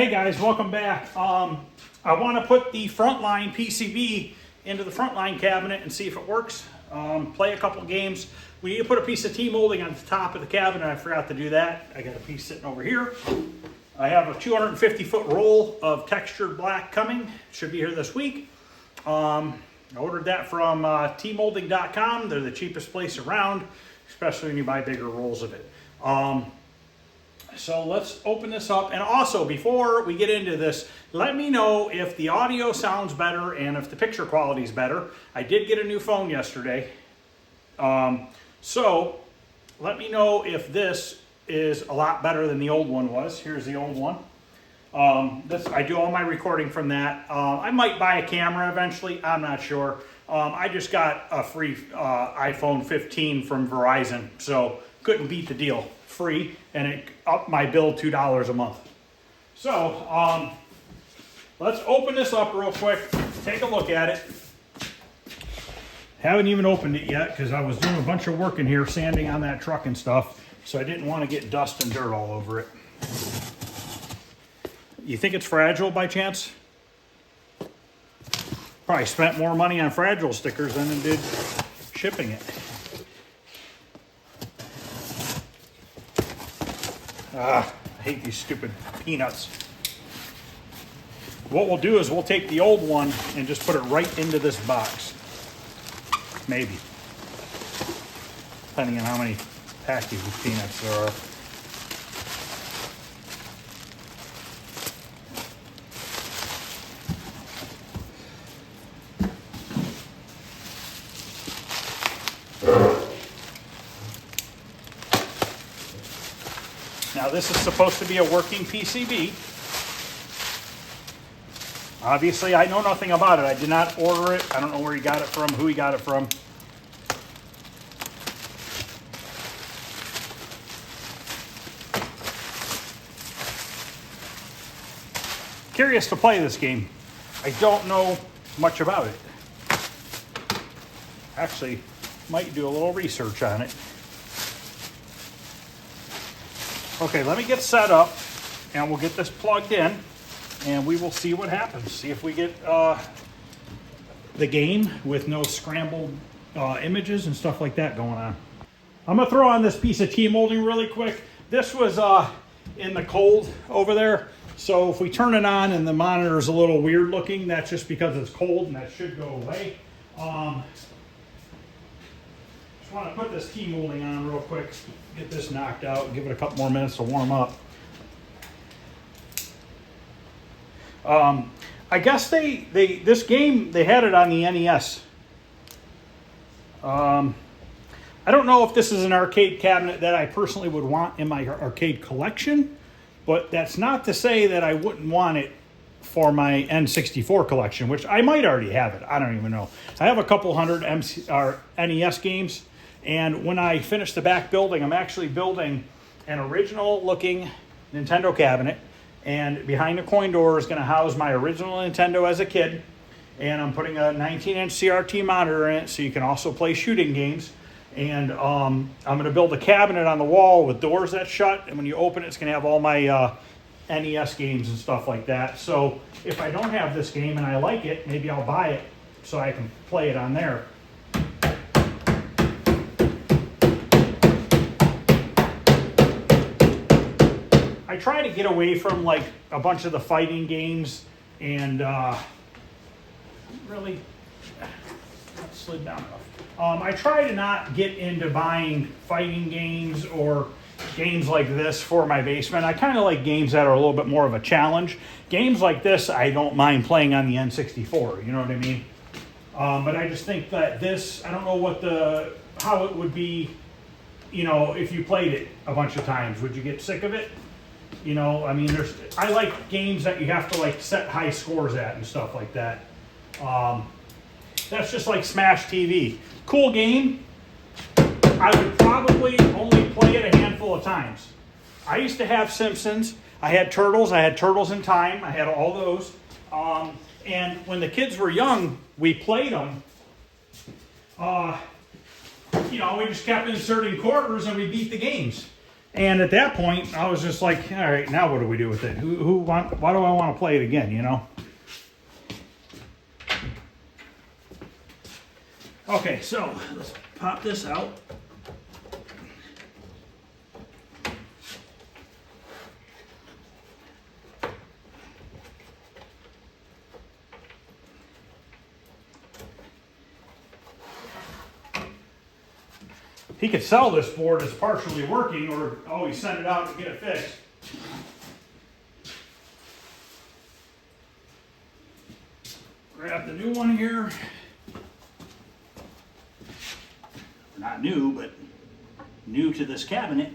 Hey guys, welcome back. I want to put the Frontline PCB into the Frontline cabinet and see if it works. Play a couple games. We need to put a piece of T-molding on the top of the cabinet. I forgot to do that. I got a piece sitting over here. I have a 250-foot roll of textured black coming. Should be here this week. I ordered that from tmolding.com. They're the cheapest place around, especially when you buy bigger rolls of it. So let's open this up. And also, before we get into this, let me know if the audio sounds better and if the picture quality is better. I did get a new phone yesterday. So let me know if this is a lot better than the old one was. Here's the old one. I do all my recording from that. I might buy a camera eventually. I'm not sure. I just got a free iPhone 15 from Verizon, so couldn't beat the deal. Free, and it upped my bill $2 a month. So let's open this up real quick, take a look at it. Haven't even opened it yet because I was doing a bunch of work in here sanding on that truck and stuff, so I didn't want to get dust and dirt all over it. You think it's fragile by chance? Probably spent more money on fragile stickers than it did shipping it. I hate these stupid peanuts. What we'll do is we'll take the old one and just put it right into this box. Maybe. Depending on how many packages of peanuts there are. Now this is supposed to be a working PCB. Obviously I know nothing about it. I did not order it. I don't know where he got it from, who he got it from. Curious to play this game. I don't know much about it. Actually, might do a little research on it. Okay, let me get set up and we'll get this plugged in and we will see what happens. See if we get the game with no scrambled images and stuff like that going on. I'm gonna throw on this piece of T-molding really quick. This was in the cold over there. So if we turn it on and the monitor is a little weird looking, that's just because it's cold and that should go away. Just want to put this T-molding on real quick, get this knocked out, give it a couple more minutes to warm up. I guess this game, they had it on the NES. I don't know if this is an arcade cabinet that I personally would want in my arcade collection, but that's not to say that I wouldn't want it for my N64 collection, which I might already have it. I don't even know. I have a couple hundred NES games. And when I finish the back building, I'm actually building an original looking Nintendo cabinet. And behind the coin door is going to house my original Nintendo as a kid. And I'm putting a 19-inch CRT monitor in it so you can also play shooting games. And I'm going to build a cabinet on the wall with doors that shut. And when you open it, it's going to have all my NES games and stuff like that. So if I don't have this game and I like it, maybe I'll buy it so I can play it on there. I try to get away from like a bunch of the fighting games and really not slid down enough. I try to not get into buying fighting games or games like this for my basement. I kind of like games that are a little bit more of a challenge. Games like this, I don't mind playing on the N64. You know what I mean? But I just think that this, I don't know how it would be, you know, if you played it a bunch of times. Would you get sick of it? You know, I mean, I like games that you have to like set high scores at and stuff like that. That's just like Smash TV. Cool game. I would probably only play it a handful of times. I used to have Simpsons. I had Turtles. I had Turtles in Time. I had all those. And when the kids were young, we played them. You know, we just kept inserting quarters and we beat the games. And at that point, I was just like, all right, now what do we do with it? Why do I want to play it again, you know? Okay, so let's pop this out. He could sell this board as partially working or always send it out to get it fixed. Grab the new one here. Not new, but new to this cabinet.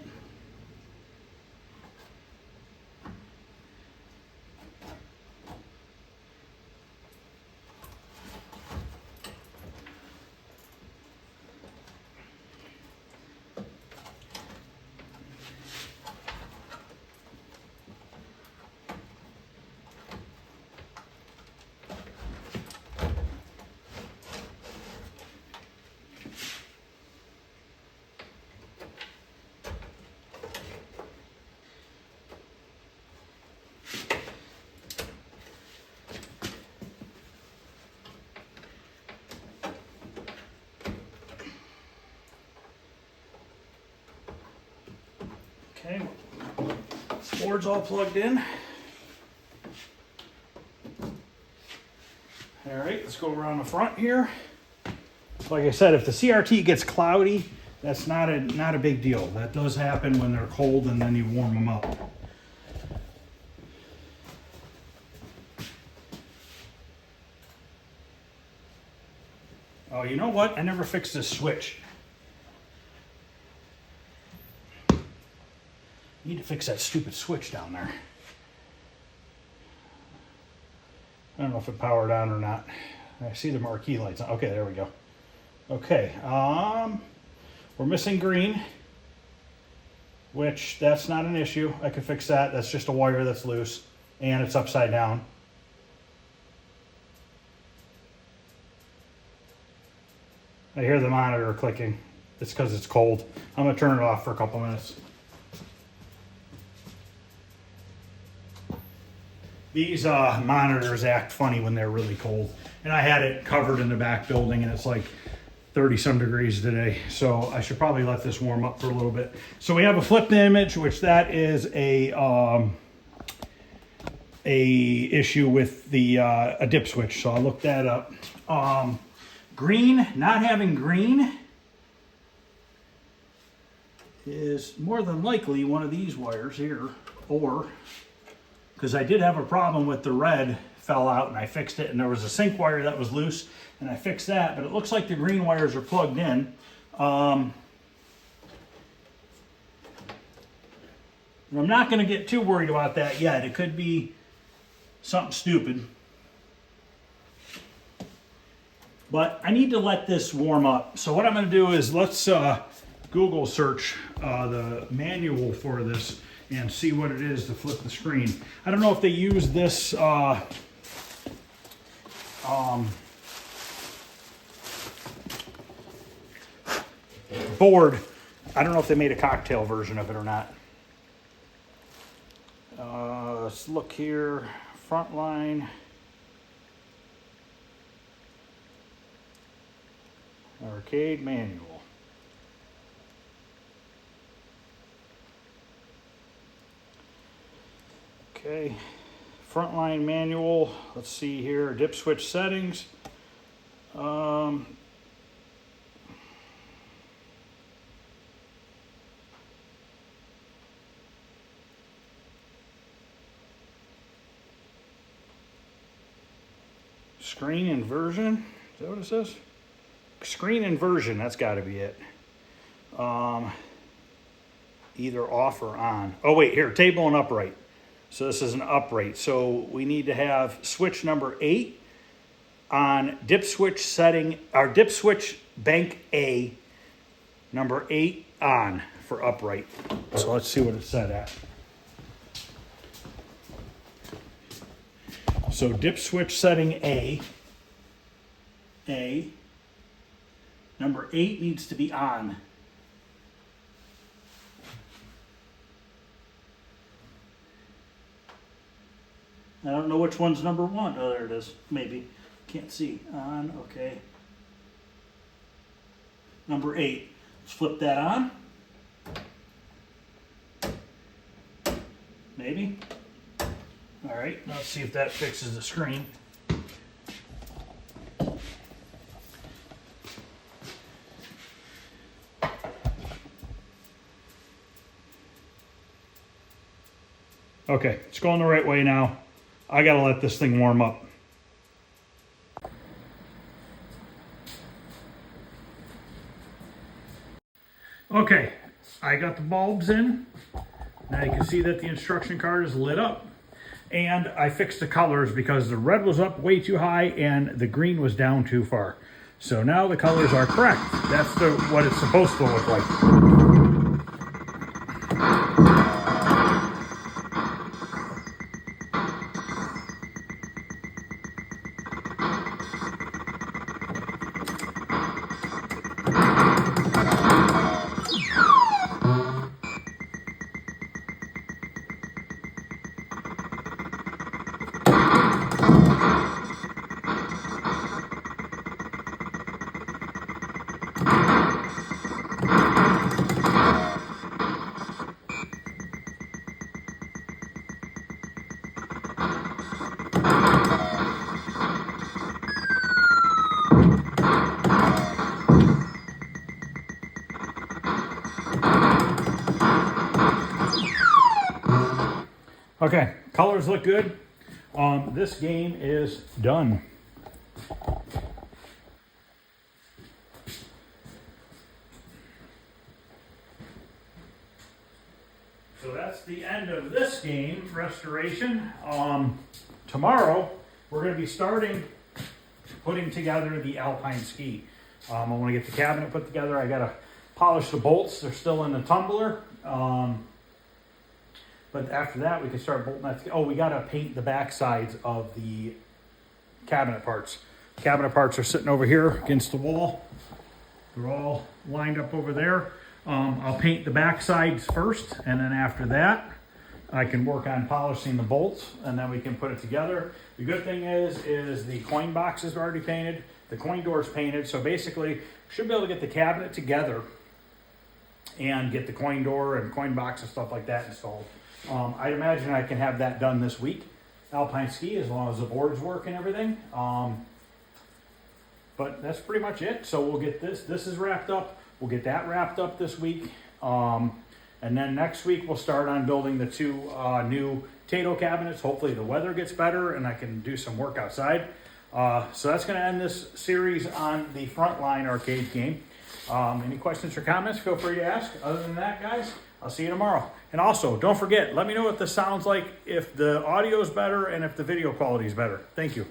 Okay, board's all plugged in. All right, let's go around the front here. Like I said, if the CRT gets cloudy, that's not a big deal. That does happen when they're cold and then you warm them up. Oh, you know what? I never fixed this switch. Need to fix that stupid switch down there. I don't know if it powered on or not. I see the marquee lights on. Okay, there we go. Okay, we're missing green, which that's not an issue. I could fix that. That's just a wire that's loose and it's upside down. I hear the monitor clicking. It's because it's cold. I'm gonna turn it off for a couple minutes. These monitors act funny when they're really cold. And I had it covered in the back building and it's like 30 some degrees today. So I should probably let this warm up for a little bit. So we have a flipped image, which that is a issue with the a dip switch. So I'll look that up. Green, not having green is more than likely one of these wires here, or because I did have a problem with the red fell out and I fixed it, and there was a sync wire that was loose and I fixed that, but it looks like the green wires are plugged in. I'm not going to get too worried about that yet. It could be something stupid. But I need to let this warm up. So what I'm going to do is let's Google search the manual for this and see what it is to flip the screen. I don't know if they use this board. I don't know if they made a cocktail version of it or not. Let's look here. Frontline. Arcade manual. Okay, frontline manual. Let's see here. Dip switch settings. Screen inversion. Is that what it says? Screen inversion, that's got to be it. Either off or on. Oh wait, here, table and upright. So this is an upright. So we need to have switch number 8 on dip switch setting, our dip switch bank A, number 8 on for upright. So let's see what it's set at. So dip switch setting A, number 8 needs to be on. I don't know which one's number 1. Oh, there it is. Maybe. Can't see. On, okay. Number 8. Let's flip that on. Maybe. All right, let's see if that fixes the screen. Okay, it's going the right way now. I gotta let this thing warm up. Okay, I got the bulbs in. Now you can see that the instruction card is lit up. And I fixed the colors because the red was up way too high and the green was down too far. So now the colors are correct. That's what it's supposed to look like. Okay, colors look good. This game is done. So that's the end of this game, Restoration. Tomorrow, we're going to be starting putting together the Alpine Ski. I want to get the cabinet put together. I got to polish the bolts. They're still in the tumbler. But after that, we can start bolting that. Oh, we got to paint the back sides of the cabinet parts. Cabinet parts are sitting over here against the wall. They're all lined up over there. I'll paint the back sides first, and then after that, I can work on polishing the bolts, and then we can put it together. The good thing is the coin box is already painted. The coin door is painted. So basically, should be able to get the cabinet together and get the coin door and coin box and stuff like that installed. I'd imagine I can have that done this week, Alpine Ski, as long as the boards work and everything. But that's pretty much it. So we'll get this is wrapped up. We'll get that wrapped up this week. And then next week we'll start on building the 2 new Tato cabinets. Hopefully the weather gets better and I can do some work outside. So that's going to end this series on the Frontline arcade game. Any questions or comments, feel free to ask. Other than that, guys, I'll see you tomorrow. And also, don't forget, let me know what this sounds like, if the audio is better and if the video quality is better. Thank you.